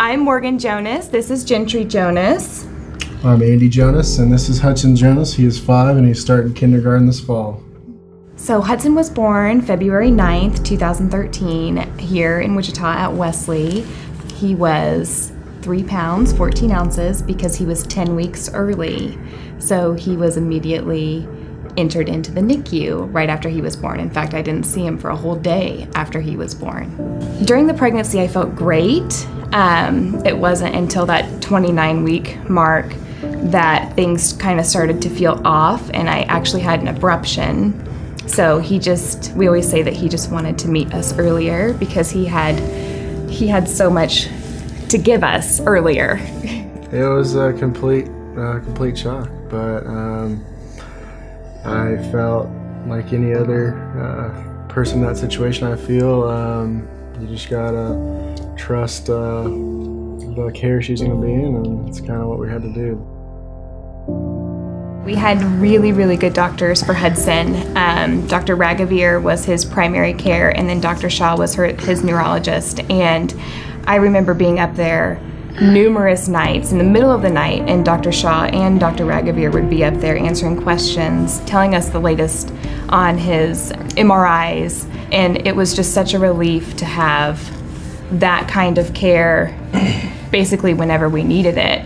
I'm Morgan Jonas. This is Gentry Jonas. I'm Andy Jonas, and this is Hudson Jonas. He is 5, and he's starting kindergarten this fall. So Hudson was born February 9th, 2013, here in Wichita at Wesley. He was 3 pounds, 14 ounces, because he was 10 weeks early. So he was immediately entered into the NICU right after he was born. In fact, I didn't see him for a whole day after he was born. During the pregnancy, I felt great. It wasn't until that 29-week mark that things kind of started to feel off, and I actually had an abruption. So we always say that he just wanted to meet us earlier because he had so much to give us earlier. It was a complete shock, but I felt like any other person in that situation. I feel you just gotta trust the care she's gonna be in, and it's kind of what we had to do. We had really, really good doctors for Hudson. Dr. Raghavir was his primary care, and then Dr. Shaw was his neurologist. And I remember being up there numerous nights in the middle of the night, and Dr. Shaw and Dr. Raghavir would be up there answering questions, telling us the latest on his MRIs. And it was just such a relief to have that kind of care basically whenever we needed it.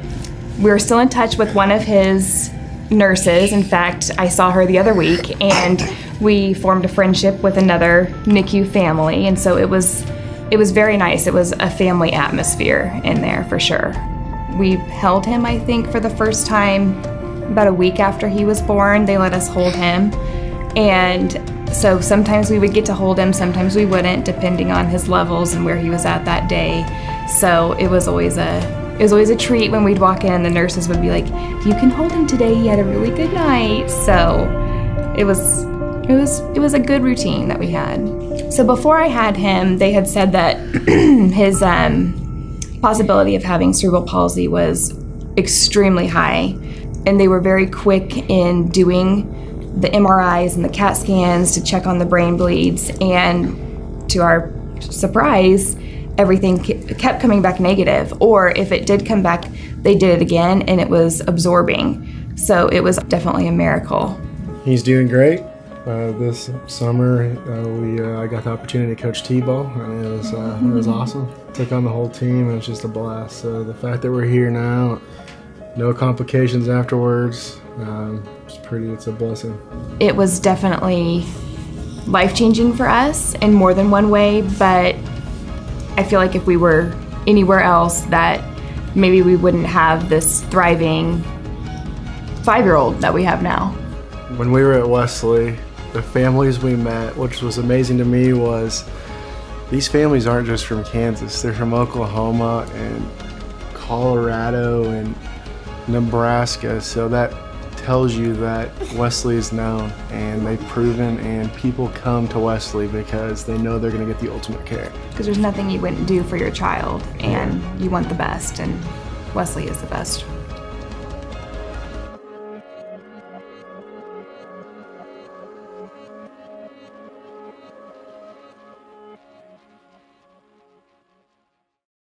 We were still in touch with one of his nurses. In fact, I saw her the other week, and we formed a friendship with another NICU family, and so it was very nice. It was a family atmosphere in there for sure. We held him, I think, for the first time about a week after he was born. They let us hold him, and so sometimes we would get to hold him, sometimes we wouldn't, depending on his levels and where he was at that day. So it was always a treat when we'd walk in and the nurses would be like, "You can hold him today, he had a really good night." So it was a good routine that we had. So before I had him, they had said that his possibility of having cerebral palsy was extremely high, and they were very quick in doing the MRIs and the CAT scans to check on the brain bleeds, and to our surprise, everything kept coming back negative, or if it did come back, they did it again and it was absorbing. So it was definitely a miracle. He's doing great. This summer, I got the opportunity to coach T-ball, and it was awesome. Took on the whole team, and it was just a blast. So the fact that we're here now, no complications afterwards, it's a blessing. It was definitely life-changing for us in more than one way, but I feel like if we were anywhere else, that maybe we wouldn't have this thriving 5-year-old that we have now. When we were at Wesley, the families we met, which was amazing to me, was these families aren't just from Kansas. They're from Oklahoma and Colorado and Nebraska. So that tells you that Wesley is known, and they've proven, and people come to Wesley because they know they're going to get the ultimate care. Because there's nothing you wouldn't do for your child, and you want the best, and Wesley is the best.